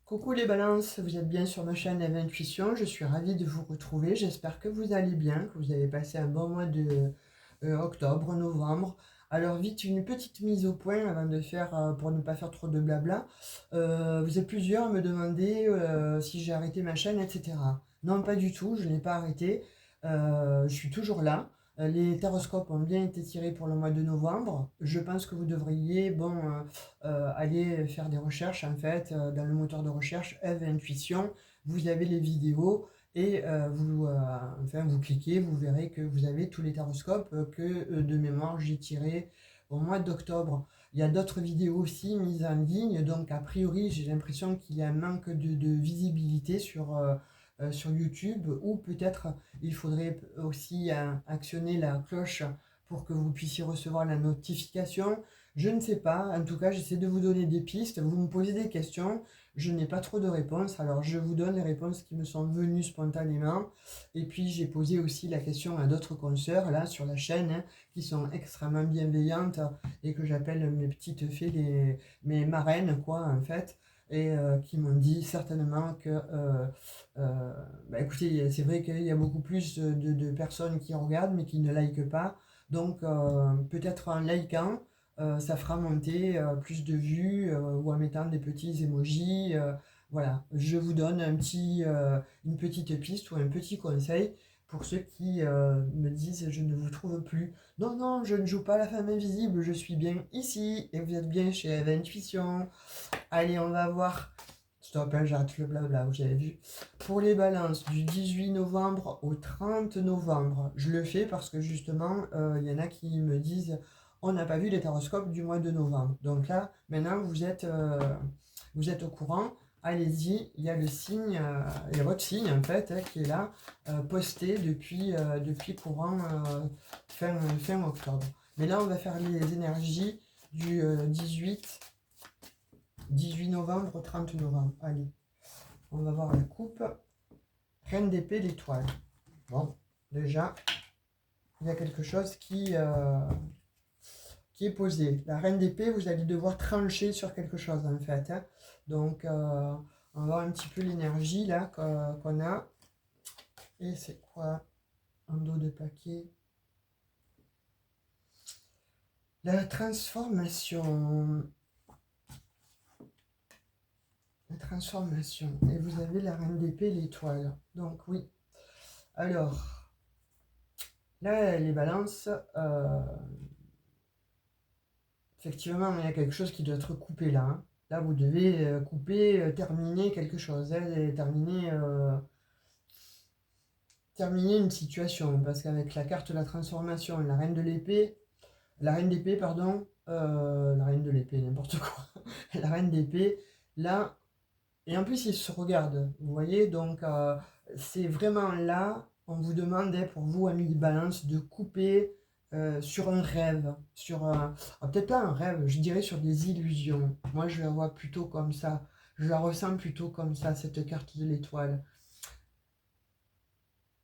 Coucou les balances, vous êtes bien sur ma chaîne Eve Intuition, je suis ravie de vous retrouver, j'espère que vous allez bien, que vous avez passé un bon mois de octobre, novembre. Alors vite, une petite mise au point avant de faire, pour ne pas faire trop de blabla. Vous êtes plusieurs à me demander si j'ai arrêté ma chaîne, etc. Non, pas du tout, je n'ai pas arrêté, je suis toujours là. Les téroscopes ont bien été tirés pour le mois de novembre. Je pense que vous devriez, aller faire des recherches en fait dans le moteur de recherche Eve Intuition. Vous avez les vidéos et vous cliquez, vous verrez que vous avez tous les téroscopes que de mémoire j'ai tirés au mois d'octobre. Il y a d'autres vidéos aussi mises en ligne, donc a priori j'ai l'impression qu'il y a un manque de visibilité sur YouTube, ou peut-être il faudrait aussi actionner la cloche pour que vous puissiez recevoir la notification. Je ne sais pas, en tout cas j'essaie de vous donner des pistes, vous me posez des questions, je n'ai pas trop de réponses, alors je vous donne les réponses qui me sont venues spontanément, et puis j'ai posé aussi la question à d'autres consoeurs là sur la chaîne, hein, qui sont extrêmement bienveillantes et que j'appelle mes petites fées, mes marraines quoi en fait, et qui m'ont dit certainement que écoutez, c'est vrai qu'il y a beaucoup plus de personnes qui regardent mais qui ne likent pas, donc peut-être en likant, ça fera monter plus de vues, ou en mettant des petits emojis. Voilà, je vous donne une petite piste ou un petit conseil pour ceux qui me disent je ne vous trouve plus. Non, non, je ne joue pas la femme invisible, je suis bien ici et vous êtes bien chez Eve Intuition. Allez, on va voir. Stop, hein, j'arrête le blabla, vous avez vu. Pour les balances du 18 novembre au 30 novembre, je le fais parce que justement, il y en a qui me disent on n'a pas vu les téroscopes du mois de novembre. Donc là, maintenant, vous êtes au courant. Allez-y, il y a le signe, il y a votre signe en fait, hein, qui est là, posté depuis courant fin octobre. Mais là, on va faire les énergies du 18 novembre au 30 novembre. Allez, on va voir la coupe. Reine d'épée, l'étoile. Bon, déjà, il y a quelque chose qui est posé. La reine d'épée, vous allez devoir trancher sur quelque chose en fait, hein. Donc, on va voir un petit peu l'énergie là qu'on a. Et c'est quoi un dos de paquet? La transformation. La transformation. Et vous avez la reine d'épée, l'étoile. Donc oui. Alors, là, les balances, effectivement, il y a quelque chose qui doit être coupé là, hein. Là, vous devez couper, terminer quelque chose, hein, et terminer une situation. Parce qu'avec la carte de la transformation, la reine d'épée, pardon, la reine de l'épée, n'importe quoi, la reine d'épée, là, et en plus, ils se regardent, vous voyez, donc c'est vraiment là, on vous demandait pour vous, amis de balance, de couper sur un rêve, peut-être pas un rêve, je dirais sur des illusions. Moi, je la vois plutôt comme ça, je la ressens plutôt comme ça, cette carte de l'étoile.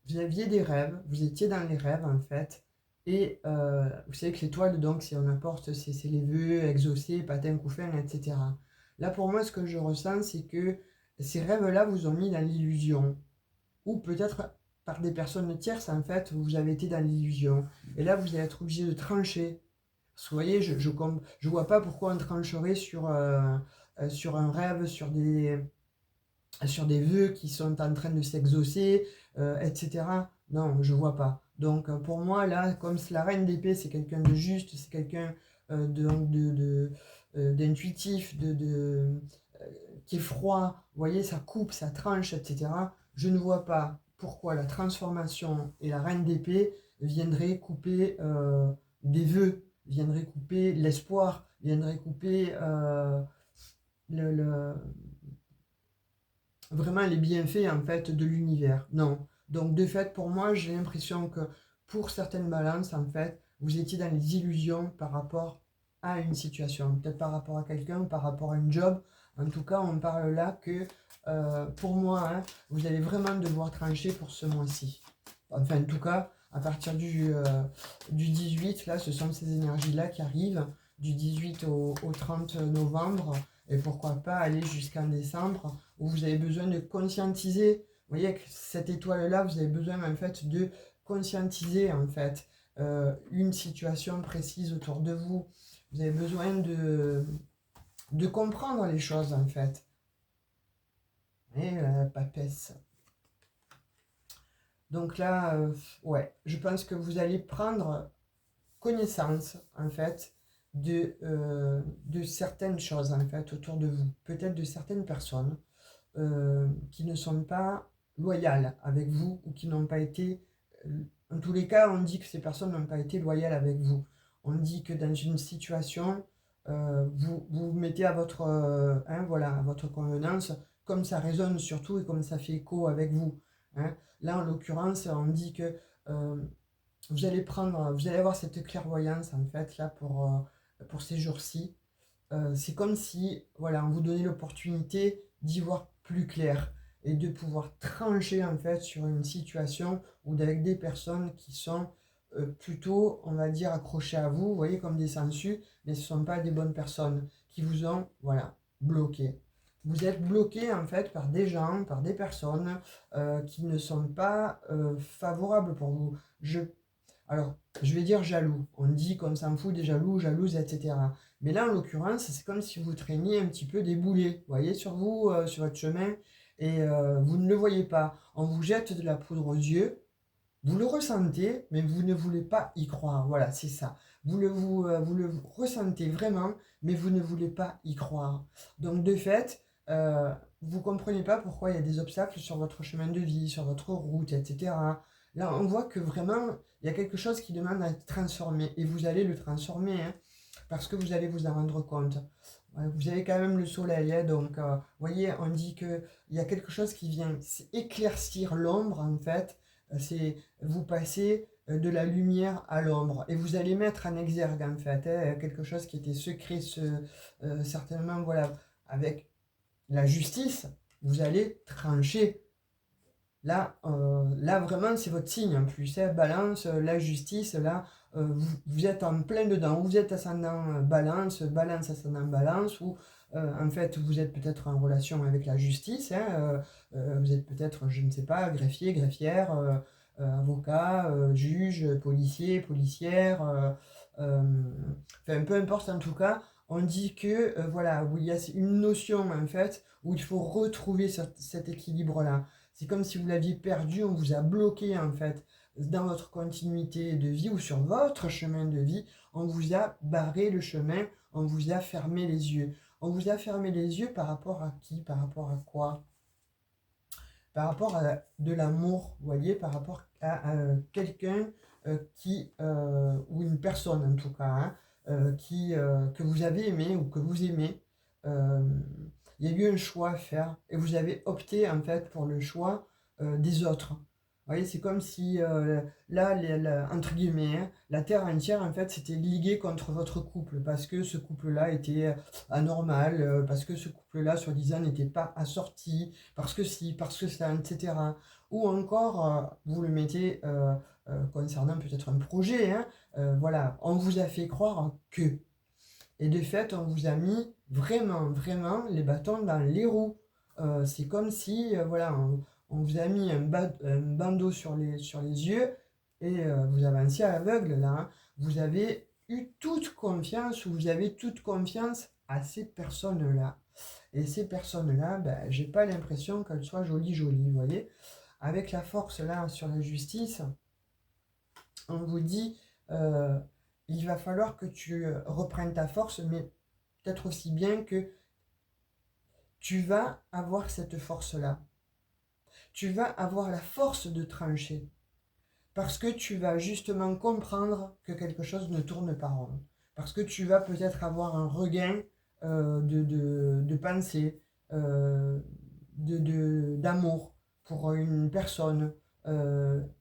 Vous aviez des rêves, vous étiez dans les rêves en fait, et vous savez que l'étoile, donc, si on apporte, c'est les vœux exaucés, patins, couffins, etc. Là, pour moi, ce que je ressens, c'est que ces rêves-là vous ont mis dans l'illusion, ou peut-être par des personnes tierces, en fait, vous avez été dans l'illusion. Et là, vous allez être obligé de trancher. Parce que vous voyez, je vois pas pourquoi on trancherait sur un rêve, sur des vœux qui sont en train de s'exaucer, etc. Non, je vois pas. Donc pour moi, là, comme la reine d'épée, c'est quelqu'un de juste, c'est quelqu'un d'intuitif, qui est froid, vous voyez, ça coupe, ça tranche, etc. Je ne vois pas pourquoi la transformation et la reine d'épée viendraient couper des vœux, viendraient couper l'espoir, viendraient couper le vraiment les bienfaits en fait de l'univers. Non. Donc de fait, pour moi, j'ai l'impression que pour certaines balances, en fait, vous étiez dans les illusions par rapport à une situation, peut-être par rapport à quelqu'un, par rapport à un job. En tout cas, on parle là que pour moi, hein, vous allez vraiment devoir trancher pour ce mois-ci. Enfin, en tout cas, à partir du 18, là, ce sont ces énergies-là qui arrivent, du 18 au 30 novembre. et pourquoi pas aller jusqu'en décembre, où vous avez besoin de conscientiser. Vous voyez que cette étoile-là, vous avez besoin en fait de conscientiser en fait une situation précise autour de vous. Vous avez besoin de comprendre les choses en fait. Et papesse. Donc là, ouais, je pense que vous allez prendre connaissance en fait de certaines choses en fait autour de vous, peut-être de certaines personnes qui ne sont pas loyales avec vous ou qui n'ont pas été, en tous les cas on dit que ces personnes n'ont pas été loyales avec vous. On dit que dans une situation, vous mettez à votre, voilà, à votre convenance, comme ça résonne surtout et comme ça fait écho avec vous. Hein. Là en l'occurrence on dit que euh, vous allez avoir cette clairvoyance en fait là pour ces jours-ci. C'est comme si, voilà, on vous donnait l'opportunité d'y voir plus clair et de pouvoir trancher en fait sur une situation ou avec des personnes qui sont plutôt, on va dire, accrochées à vous, vous voyez, comme des sangsues, mais ce ne sont pas des bonnes personnes qui vous ont, voilà, bloqué. Vous êtes bloqué en fait par des gens, par des personnes qui ne sont pas favorables pour vous. Alors, je vais dire jaloux. On dit qu'on s'en fout des jaloux, jalouses, etc. Mais là, en l'occurrence, c'est comme si vous traîniez un petit peu des boulets, vous voyez, sur vous, sur votre chemin, et vous ne le voyez pas. On vous jette de la poudre aux yeux, vous le ressentez, mais vous ne voulez pas y croire. Voilà, c'est ça. Vous le ressentez vraiment, mais vous ne voulez pas y croire. Donc, de fait, vous ne comprenez pas pourquoi il y a des obstacles sur votre chemin de vie, sur votre route, etc. Là, on voit que vraiment, il y a quelque chose qui demande à être transformé. Et vous allez le transformer, hein, parce que vous allez vous en rendre compte. Vous avez quand même le soleil, hein, donc, vous voyez, on dit qu'il y a quelque chose qui vient éclaircir l'ombre, en fait. C'est vous passez de la lumière à l'ombre. Et vous allez mettre en exergue, en fait, hein, quelque chose qui était secret, certainement, voilà, avec la justice, vous allez trancher. Là vraiment, c'est votre signe en plus. Hein, balance, la justice, là, vous êtes en plein dedans. Vous êtes ascendant balance, balance ascendant balance, ou en fait, vous êtes peut-être en relation avec la justice. Hein, vous êtes peut-être, je ne sais pas, greffier, greffière, avocat, juge, policier, policière. Enfin, peu importe en tout cas. On dit que, voilà, où il y a une notion en fait, où il faut retrouver cet équilibre-là. C'est comme si vous l'aviez perdu, on vous a bloqué en fait dans votre continuité de vie ou sur votre chemin de vie, on vous a barré le chemin, on vous a fermé les yeux. On vous a fermé les yeux par rapport à qui? Par rapport à quoi? Par rapport à de l'amour, vous voyez, par rapport à quelqu'un ou une personne en tout cas, hein, que vous avez aimé ou que vous aimez. Euh, il y a eu un choix à faire et vous avez opté en fait pour le choix des autres. Vous voyez, c'est comme si là, entre guillemets, hein, la terre entière en fait s'était liguée contre votre couple parce que ce couple-là était anormal, parce que ce couple-là, soi-disant, n'était pas assorti, parce que si, parce que ça, etc. Ou encore, vous le mettez concernant peut-être un projet, hein, voilà, on vous a fait croire que. Et de fait, on vous a mis vraiment, vraiment les bâtons dans les roues. C'est comme si, voilà, on vous a mis un bandeau sur les yeux et vous avanciez à l'aveugle là. Hein. Vous avez eu toute confiance ou vous avez toute confiance à ces personnes-là. Et ces personnes-là, ben, j'ai pas l'impression qu'elles soient jolies, jolies, vous voyez. Avec la force là sur la justice, on vous dit, euh, il va falloir que tu reprennes ta force, mais peut-être aussi bien que tu vas avoir cette force-là. Tu vas avoir la force de trancher. Parce que tu vas justement comprendre que quelque chose ne tourne pas rond. Parce que tu vas peut-être avoir un regain de pensée, euh, d'amour pour une personne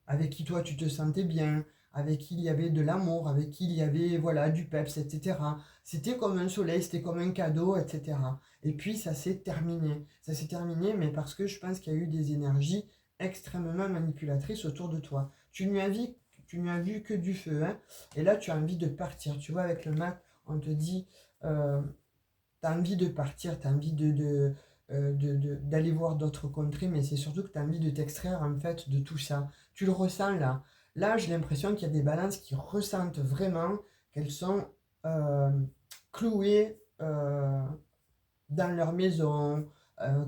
avec qui toi tu te sentais bien, avec qui il y avait de l'amour, avec qui il y avait voilà, du peps, etc. C'était comme un soleil, c'était comme un cadeau, etc. Et puis ça s'est terminé. Ça s'est terminé, mais parce que je pense qu'il y a eu des énergies extrêmement manipulatrices autour de toi. Tu n'y as vu que du feu, hein, et là tu as envie de partir. Tu vois, avec le mat, on te dit, euh, tu as envie de partir, tu as envie d'aller voir d'autres contrées, mais c'est surtout que tu as envie de t'extraire en fait de tout ça. Tu le ressens là. Là, j'ai l'impression qu'il y a des balances qui ressentent vraiment qu'elles sont euh, clouées dans leur maison,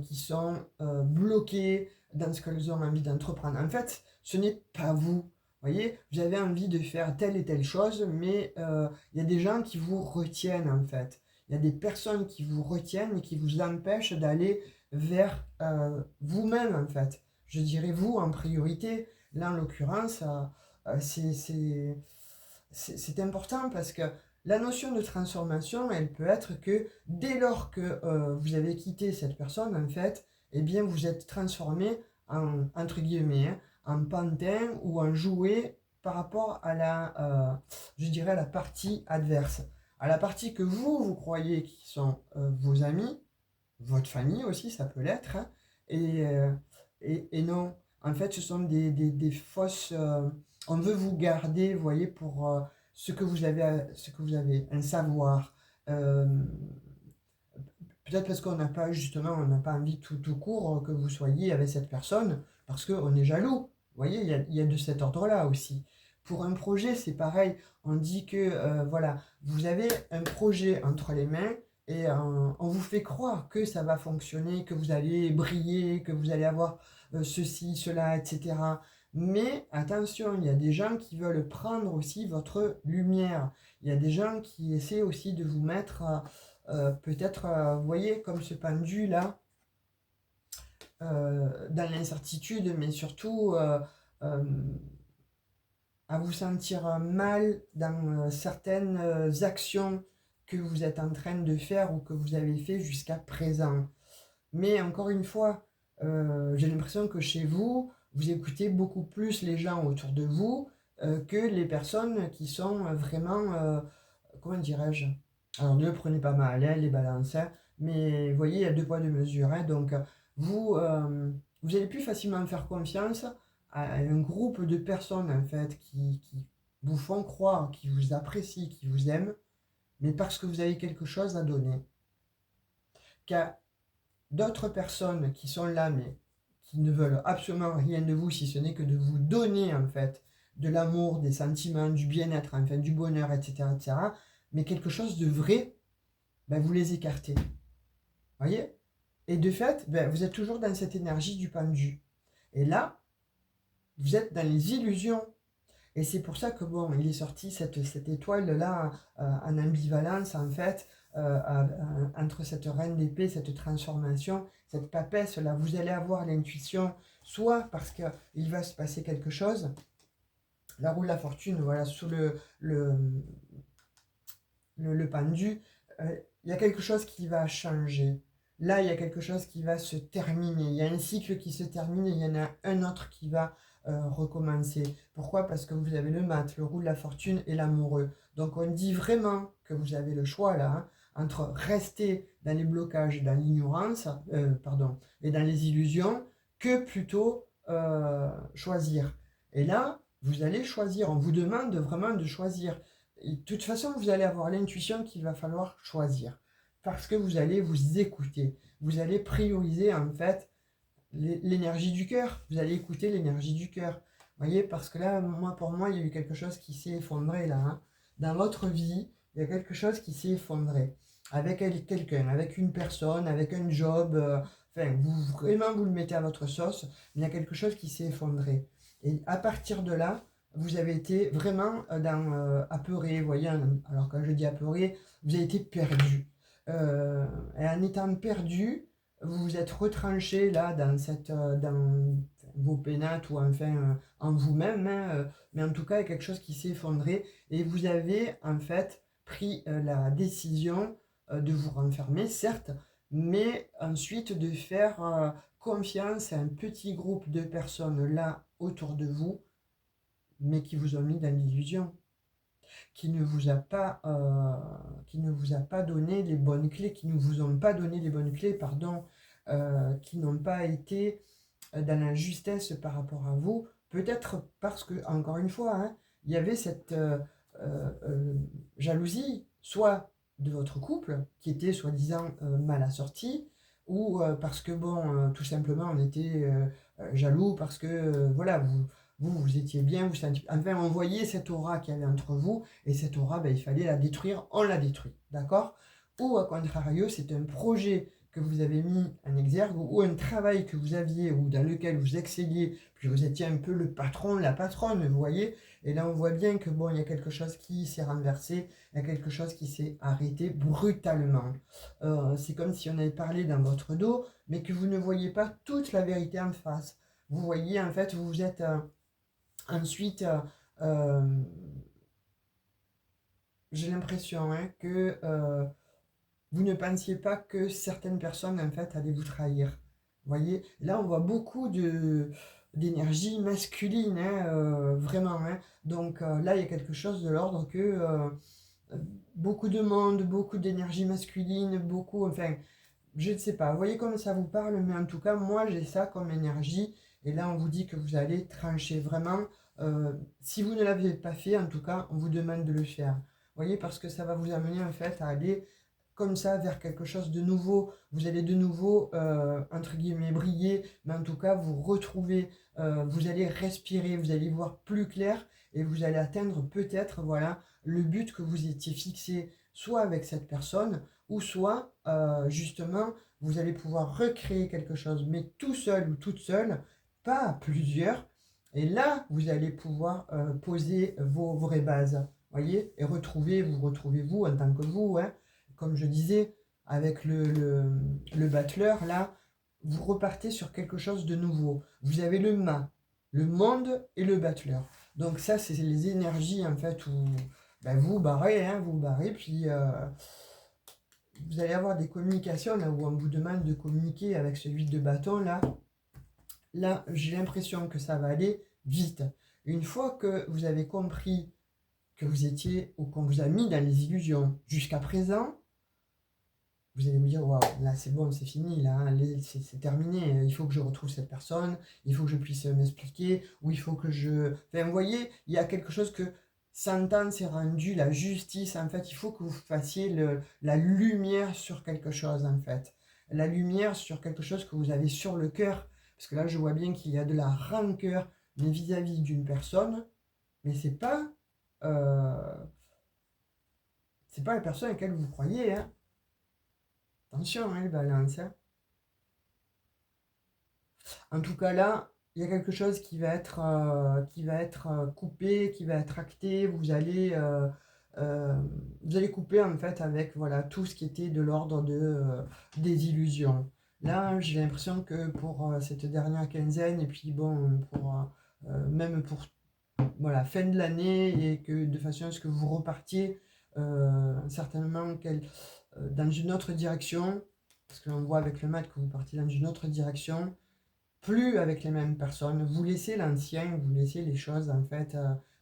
qui sont bloquées dans ce qu'elles ont envie d'entreprendre. En fait, ce n'est pas vous. Vous voyez, vous avez envie de faire telle et telle chose, mais il y a des gens qui vous retiennent en fait. Il y a des personnes qui vous retiennent et qui vous empêchent d'aller vers vous-même en fait. Je dirais vous en priorité. Là, en l'occurrence, c'est important parce que la notion de transformation, elle peut être que dès lors que vous avez quitté cette personne, en fait, eh bien, vous êtes transformé en, entre guillemets, hein, en pantin ou en jouet par rapport à je dirais, à la partie adverse. À la partie que vous croyez qui sont vos amis, votre famille aussi, ça peut l'être, hein, et, euh, et non. En fait, ce sont des fausses... on veut vous garder, vous voyez, pour ce que vous avez, un savoir. Euh, Peut-être parce qu'on n'a pas, justement, on n'a pas envie tout court que vous soyez avec cette personne, parce qu'on est jaloux. Vous voyez, il y a de cet ordre-là aussi. Pour un projet, c'est pareil. On dit que, voilà, vous avez un projet entre les mains et on vous fait croire que ça va fonctionner, que vous allez briller, que vous allez avoir ceci, cela, etc. Mais attention, il y a des gens qui veulent prendre aussi votre lumière. Il y a des gens qui essaient aussi de vous mettre peut-être, vous voyez, comme ce pendu là, dans l'incertitude, mais surtout euh, à vous sentir mal dans certaines actions que vous êtes en train de faire ou que vous avez fait jusqu'à présent. Mais encore une fois, j'ai l'impression que chez vous, vous écoutez beaucoup plus les gens autour de vous que les personnes qui sont vraiment, comment dirais-je, alors ne le prenez pas mal, hein, les balances, hein, mais vous voyez, il y a deux poids, deux mesures. Hein, donc, vous allez plus facilement faire confiance à un groupe de personnes, en fait, qui vous font croire, qui vous apprécient, qui vous aiment, mais parce que vous avez quelque chose à donner. Qu'à d'autres personnes qui sont là, mais qui ne veulent absolument rien de vous, si ce n'est que de vous donner, en fait, de l'amour, des sentiments, du bien-être, enfin, du bonheur, etc., etc., mais quelque chose de vrai, ben, vous les écartez. Voyez? Et de fait, ben, vous êtes toujours dans cette énergie du pendu. Et là, vous êtes dans les illusions. Et c'est pour ça que, bon, il est sorti cette étoile-là en ambivalence, en fait, entre cette reine d'épée, cette transformation, cette papesse-là. Vous allez avoir l'intuition, soit parce qu'il va se passer quelque chose, la roue de la fortune, voilà, sous le pendu, il y a quelque chose qui va changer. Là, il y a quelque chose qui va se terminer. Il y a un cycle qui se termine et il y en a un autre qui va recommencer. Pourquoi? Parce que vous avez le mat, le roue de la fortune et l'amoureux. Donc on dit vraiment que vous avez le choix là, hein, entre rester dans les blocages, dans l'ignorance, pardon, et dans les illusions, que plutôt choisir. Et là, vous allez choisir. On vous demande vraiment de choisir. Et de toute façon, vous allez avoir l'intuition qu'il va falloir choisir. Parce que vous allez vous écouter. Vous allez prioriser en fait l'énergie du cœur. Vous allez écouter l'énergie du cœur. Vous voyez, parce que là, pour moi, il y a eu quelque chose qui s'est effondré là. Hein. Dans votre vie, il y a quelque chose qui s'est effondré. Avec quelqu'un, avec une personne, avec un job. Enfin, vraiment, vous le mettez à votre sauce. Mais il y a quelque chose qui s'est effondré. Et à partir de là, vous avez été vraiment apeuré, vous voyez, alors quand je dis apeuré, vous avez été perdu. Et en étant perdu, vous vous êtes retranché là dans vos pénates ou enfin en vous-même, hein, mais en tout cas, il y a quelque chose qui s'est effondré et vous avez en fait pris la décision de vous renfermer, certes, mais ensuite de faire confiance à un petit groupe de personnes là autour de vous mais qui vous ont mis dans l'illusion, qui ne vous a pas donné les bonnes clés, qui ne vous ont pas donné les bonnes clés, pardon, qui n'ont pas été dans la justesse par rapport à vous, peut-être parce que, encore une fois, hein, il y avait cette jalousie, soit de votre couple qui était soi-disant mal assorti, ou parce que, bon, tout simplement, on était jaloux, parce que, voilà, vous étiez bien, vous sentiez... Enfin, on voyait cette aura qu'il y avait entre vous, et cette aura, ben, il fallait la détruire, on l'a détruit, d'accord? Ou, à contrario, c'est un projet que vous avez mis en exergue, ou un travail que vous aviez, ou dans lequel vous excelliez, puis vous étiez un peu le patron, la patronne, vous voyez? Et là, on voit bien que, bon, il y a quelque chose qui s'est renversé, il y a quelque chose qui s'est arrêté brutalement. C'est comme si on avait parlé dans votre dos, mais que vous ne voyez pas toute la vérité en face. Vous voyez, en fait, vous êtes ensuite... euh, j'ai l'impression hein, que vous ne pensiez pas que certaines personnes, en fait, allaient vous trahir. Vous voyez, là, on voit beaucoup d'énergie masculine, hein, vraiment. Hein. Donc là, il y a quelque chose de l'ordre que beaucoup de monde, beaucoup d'énergie masculine, beaucoup, enfin, je ne sais pas. Vous voyez comme ça vous parle, mais en tout cas, moi, j'ai ça comme énergie. Et là, on vous dit que vous allez trancher vraiment. Si vous ne l'avez pas fait, en tout cas, on vous demande de le faire. Vous voyez, parce que ça va vous amener, en fait, à aller comme ça vers quelque chose de nouveau. Vous allez de nouveau, entre guillemets, briller, mais en tout cas, vous retrouver, vous allez respirer, vous allez voir plus clair et vous allez atteindre peut-être, voilà, le but que vous étiez fixé, soit avec cette personne, ou soit, justement, vous allez pouvoir recréer quelque chose, mais tout seul ou toute seule, pas à plusieurs. Et là, vous allez pouvoir poser vos vraies bases, voyez, et vous retrouvez vous en tant que vous, hein. Comme je disais, avec le battleur, là, vous repartez sur quelque chose de nouveau. Vous avez le mât, le monde et le battleur. Donc ça, c'est les énergies, en fait, où ben, vous barrez, puis vous allez avoir des communications, là, où on vous demande de communiquer avec celui de bâton, là. Là, j'ai l'impression que ça va aller vite. Une fois que vous avez compris que vous étiez, ou qu'on vous a mis dans les illusions jusqu'à présent, vous allez vous dire, waouh, là c'est bon, c'est fini, là, hein, c'est terminé, il faut que je retrouve cette personne, il faut que je puisse m'expliquer, ou il faut que je... Enfin, vous voyez, il y a quelque chose que sentence est rendue, la justice, en fait, il faut que vous fassiez la lumière sur quelque chose, en fait. La lumière sur quelque chose que vous avez sur le cœur, parce que là, je vois bien qu'il y a de la rancœur, mais vis-à-vis d'une personne, mais euh, c'est pas la personne à laquelle vous croyez, hein. Attention, hein, le balance, hein. En tout cas, là, il y a quelque chose qui va être coupé, qui va être acté. Vous allez couper en fait avec voilà, tout ce qui était de l'ordre des illusions. Là, j'ai l'impression que pour cette dernière quinzaine, et puis bon, même pour voilà, fin de l'année, et que de façon à ce que vous repartiez certainement dans une autre direction, parce que l'on voit avec le mat que vous partez dans une autre direction, plus avec les mêmes personnes. Vous laissez l'ancien, vous laissez les choses, en fait,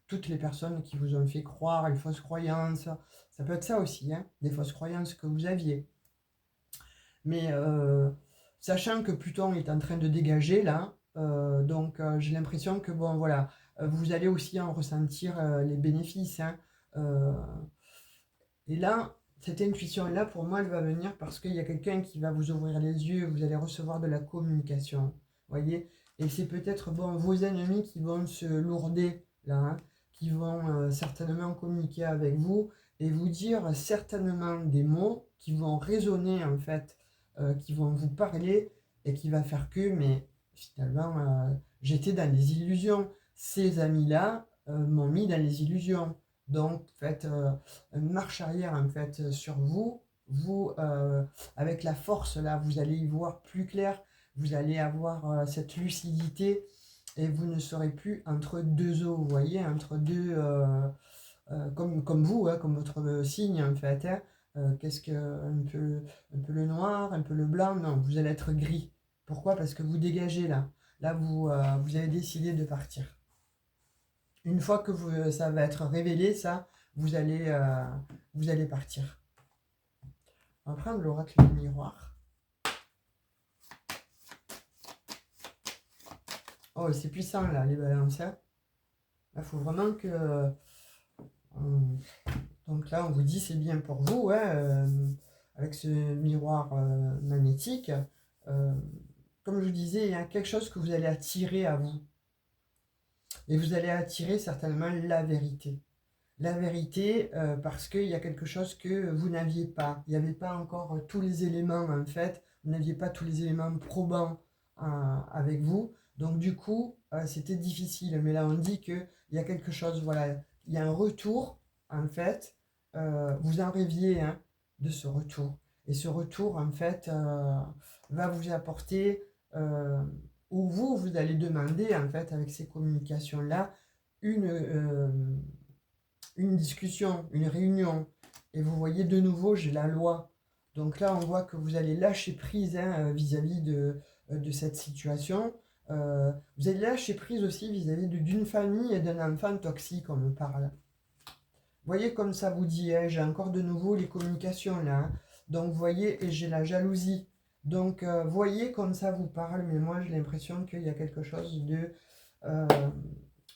toutes les personnes qui vous ont fait croire, les fausses croyances. Ça peut être ça aussi, hein, des fausses croyances que vous aviez. Mais sachant que Pluton est en train de dégager là, donc j'ai l'impression que bon voilà, vous allez aussi en ressentir les bénéfices. Hein. Euh, et là, cette intuition-là, pour moi, elle va venir parce qu'il y a quelqu'un qui va vous ouvrir les yeux, vous allez recevoir de la communication, voyez. Et c'est peut-être bon, vos ennemis qui vont se lourder, là, hein, qui vont certainement communiquer avec vous et vous dire certainement des mots qui vont résonner, en fait, qui vont vous parler et qui va faire que, mais finalement, j'étais dans les illusions. Ces amis-là m'ont mis dans les illusions. Donc, faites une marche arrière en fait sur vous. Vous, avec la force là, vous allez y voir plus clair. Vous allez avoir cette lucidité et vous ne serez plus entre deux eaux. Vous voyez, entre deux, comme vous, hein, comme votre signe en fait. Hein. Qu'est-ce que un peu le noir, un peu le blanc? Non, vous allez être gris. Pourquoi? Parce que vous dégagez là. Là, vous avez décidé de partir. Une fois que ça va être révélé, ça, vous allez partir. On va prendre l'oracle du miroir. Oh, c'est puissant là, les balances. Hein. Là, il faut vraiment que... Donc là, on vous dit c'est bien pour vous, hein, avec ce miroir magnétique. Euh, Comme je vous disais, il y a quelque chose que vous allez attirer à vous. Et vous allez attirer certainement la vérité. La vérité, parce qu'il y a quelque chose que vous n'aviez pas. Il n'y avait pas encore tous les éléments, en fait. Vous n'aviez pas tous les éléments probants avec vous. Donc, du coup, c'était difficile. Mais là, on dit qu'il y a quelque chose, voilà. Il y a un retour, en fait. Vous en rêviez, hein, de ce retour. Et ce retour, en fait, va vous apporter, ou vous allez demander, en fait, avec ces communications-là, une, une discussion, une réunion, et vous voyez de nouveau, j'ai la loi. Donc là, on voit que vous allez lâcher prise, hein, vis-à-vis de cette situation. Vous allez lâcher prise aussi vis-à-vis d'une famille et d'un enfant toxique, on me parle. Vous voyez comme ça vous dit, hein, j'ai encore de nouveau les communications là, hein. Donc vous voyez, et j'ai la jalousie. Donc voyez comme ça vous parle, mais moi j'ai l'impression qu'il y a quelque chose de... euh,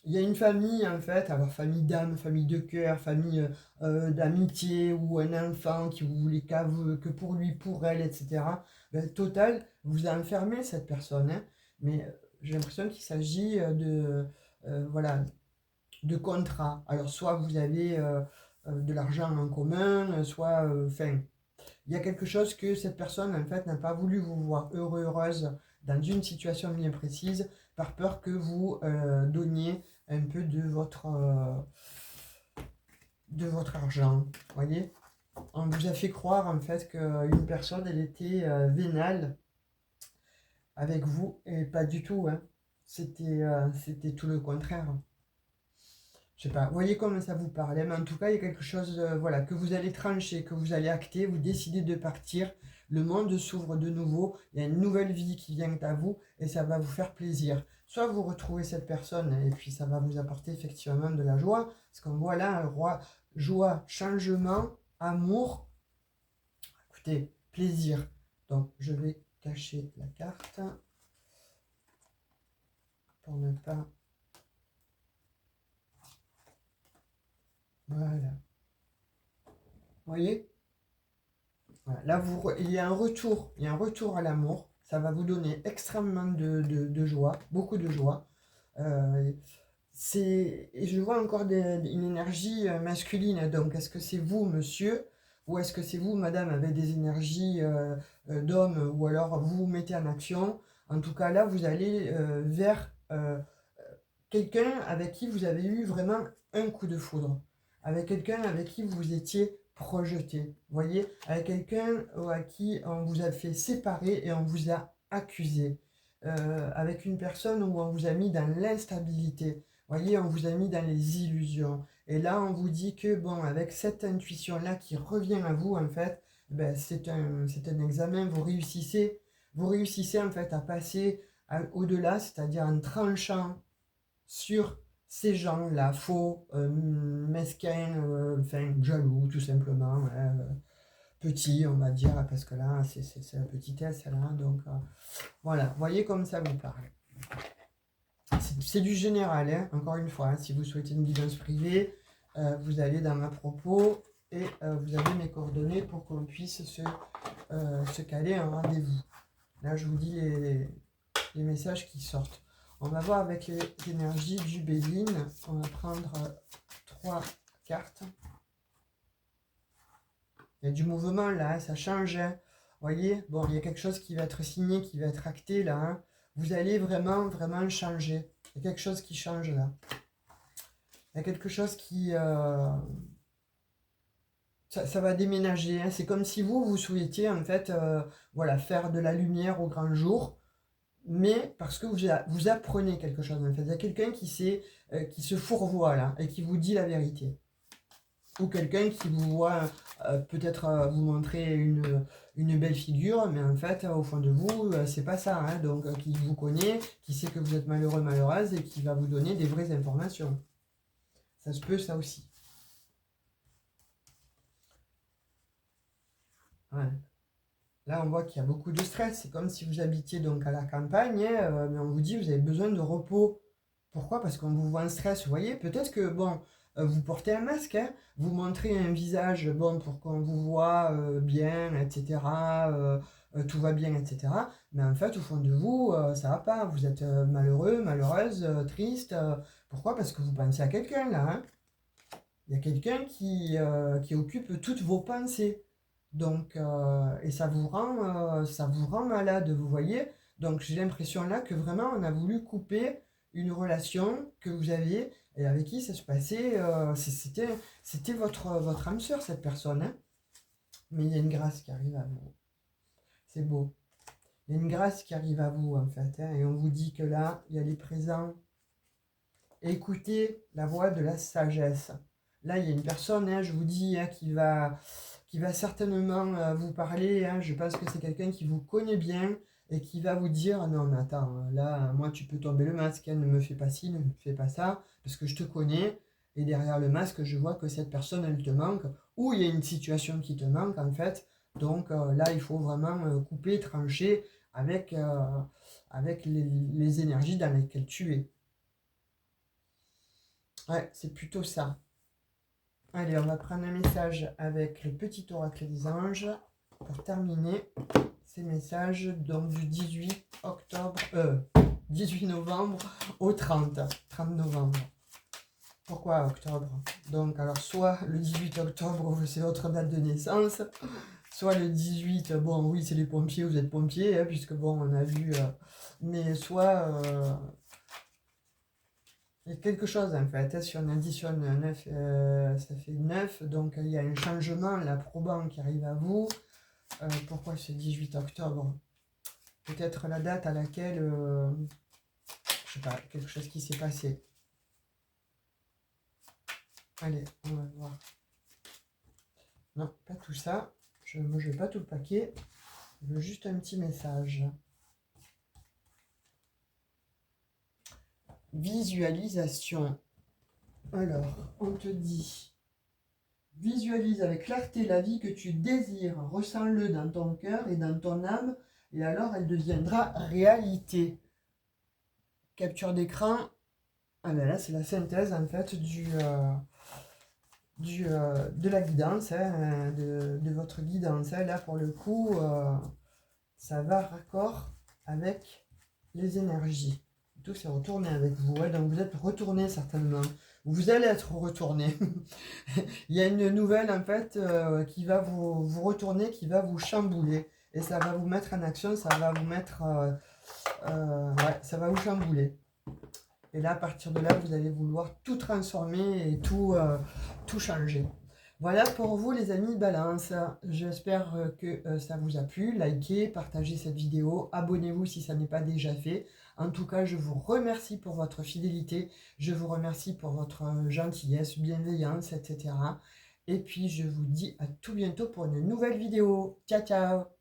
il y a une famille en fait, alors famille d'âme, famille de cœur, famille d'amitié, ou un enfant qui vous voulez que pour lui, pour elle, etc. Ben, total, vous enfermez cette personne, hein. Mais j'ai l'impression qu'il s'agit voilà, de contrat. Alors soit vous avez de l'argent en commun, soit, enfin, il y a quelque chose que cette personne, en fait, n'a pas voulu vous voir heureux, heureuse dans une situation bien précise, par peur que vous donniez un peu de votre argent. Vous voyez? On vous a fait croire, en fait, qu'une personne, elle était vénale avec vous, et pas du tout, hein. C'était tout le contraire. Je sais pas, vous voyez comment ça vous parle, hein, mais en tout cas, il y a quelque chose, voilà, que vous allez trancher, que vous allez acter, vous décidez de partir, le monde s'ouvre de nouveau, il y a une nouvelle vie qui vient à vous, et ça va vous faire plaisir. Soit vous retrouvez cette personne, et puis ça va vous apporter effectivement de la joie, parce qu'on voit là un roi, joie, changement, amour, écoutez, plaisir. Donc, je vais cacher la carte, pour ne pas... Voilà. Vous voyez? Voilà. Là, il y a un retour à l'amour. Ça va vous donner extrêmement de joie, beaucoup de joie. Euh, et je vois encore une énergie masculine. Donc, est-ce que c'est vous, monsieur, ou est-ce que c'est vous, madame, avec des énergies d'homme, ou alors vous vous mettez en action. En tout cas, là, vous allez vers quelqu'un avec qui vous avez eu vraiment un coup de foudre, avec quelqu'un avec qui vous étiez projeté, vous voyez, avec quelqu'un à qui on vous a fait séparer et on vous a accusé, avec une personne où on vous a mis dans l'instabilité, vous voyez, on vous a mis dans les illusions. Et là, on vous dit que, bon, avec cette intuition-là qui revient à vous, en fait, ben, c'est un examen, vous réussissez en fait à passer au-delà, c'est-à-dire en tranchant sur ces gens-là, faux, mesquins, enfin jaloux tout simplement, ouais, petits on va dire, parce que là c'est la petitesse là, donc voilà, voyez comme ça vous parle. C'est du général, hein, encore une fois, hein, si vous souhaitez une guidance privée, vous allez dans ma propos et vous avez mes coordonnées pour qu'on puisse se caler un rendez-vous. Là je vous dis les messages qui sortent. On va voir avec les énergies du Béline. On va prendre 3 cartes. Il y a du mouvement là, hein, ça change, hein. Vous voyez, bon, il y a quelque chose qui va être signé, qui va être acté là, hein. Vous allez vraiment, vraiment changer. Il y a quelque chose qui change là. Il y a quelque chose qui... ça va déménager, hein. C'est comme si vous souhaitiez en fait voilà, faire de la lumière au grand jour, mais parce que vous apprenez quelque chose en fait. Il y a quelqu'un qui se fourvoie là et qui vous dit la vérité. Ou quelqu'un qui vous voit peut-être vous montrer une belle figure, mais en fait au fond de vous c'est pas ça, hein. Donc qui vous connaît, qui sait que vous êtes malheureux, malheureuse et qui va vous donner des vraies informations. Ça se peut, ça aussi. Ouais. Là, on voit qu'il y a beaucoup de stress. C'est comme si vous habitiez donc à la campagne, hein, mais on vous dit que vous avez besoin de repos. Pourquoi? Parce qu'on vous voit en stress. Vous voyez, peut-être que, bon, vous portez un masque, hein, vous montrez un visage, bon, pour qu'on vous voit bien, etc., tout va bien, etc. Mais en fait, au fond de vous, ça va pas, vous êtes malheureux, malheureuse, triste. Pourquoi? Parce que vous pensez à quelqu'un, là, hein. Il y a quelqu'un qui occupe toutes vos pensées. Donc, et ça vous rend malade, vous voyez. Donc, j'ai l'impression là que vraiment, on a voulu couper une relation que vous aviez et avec qui ça se passait. C'était votre âme sœur, cette personne, hein. Mais il y a une grâce qui arrive à vous. C'est beau. Il y a une grâce qui arrive à vous, en fait, hein, et on vous dit que là, il y a les présents. Écoutez la voix de la sagesse. Là, il y a une personne, hein, je vous dis, hein, qui va certainement vous parler. Hein, je pense que c'est quelqu'un qui vous connaît bien et qui va vous dire, non mais attends, là, moi tu peux tomber le masque, hein, ne me fais pas ci, ne me fais pas ça, parce que je te connais. Et derrière le masque, je vois que cette personne, elle te manque, ou il y a une situation qui te manque en fait. Donc là, il faut vraiment couper, trancher avec les énergies dans lesquelles tu es. Ouais, c'est plutôt ça. Allez, on va prendre un message avec le petit oracle des anges pour terminer ces messages donc du 18 novembre au 30 novembre. Pourquoi octobre? Donc, alors, soit le 18 octobre, c'est votre date de naissance, soit le 18, bon, oui, c'est les pompiers, vous êtes pompiers, hein, puisque bon, on a vu, mais soit il y a quelque chose en fait, hein, si on additionne 9, ça fait 9, donc il y a un changement, là, probant qui arrive à vous. Pourquoi ce 18 octobre? Peut-être la date à laquelle, je sais pas, quelque chose qui s'est passé. Allez, on va voir. Non, pas tout ça. Moi, je veux pas tout le paquet. Je veux juste un petit message. Visualisation. Alors, on te dit, visualise avec clarté la vie que tu désires, ressens-le dans ton cœur et dans ton âme, et alors elle deviendra réalité. Capture d'écran, ah ben là c'est la synthèse en fait de la guidance, hein, de votre guidance. Hein. Là pour le coup, ça va raccord avec les énergies. Tout s'est retourné avec vous, hein, donc vous êtes retourné certainement. Vous allez être retourné. Il y a une nouvelle en fait qui va vous retourner, qui va vous chambouler. Et ça va vous mettre en action, ça va vous mettre... ouais, ça va vous chambouler. Et là, à partir de là, vous allez vouloir tout transformer et tout changer. Voilà pour vous les amis Balance. J'espère que ça vous a plu. Likez, partagez cette vidéo. Abonnez-vous si ça n'est pas déjà fait. En tout cas, je vous remercie pour votre fidélité. Je vous remercie pour votre gentillesse, bienveillance, etc. Et puis, je vous dis à tout bientôt pour une nouvelle vidéo. Ciao, ciao!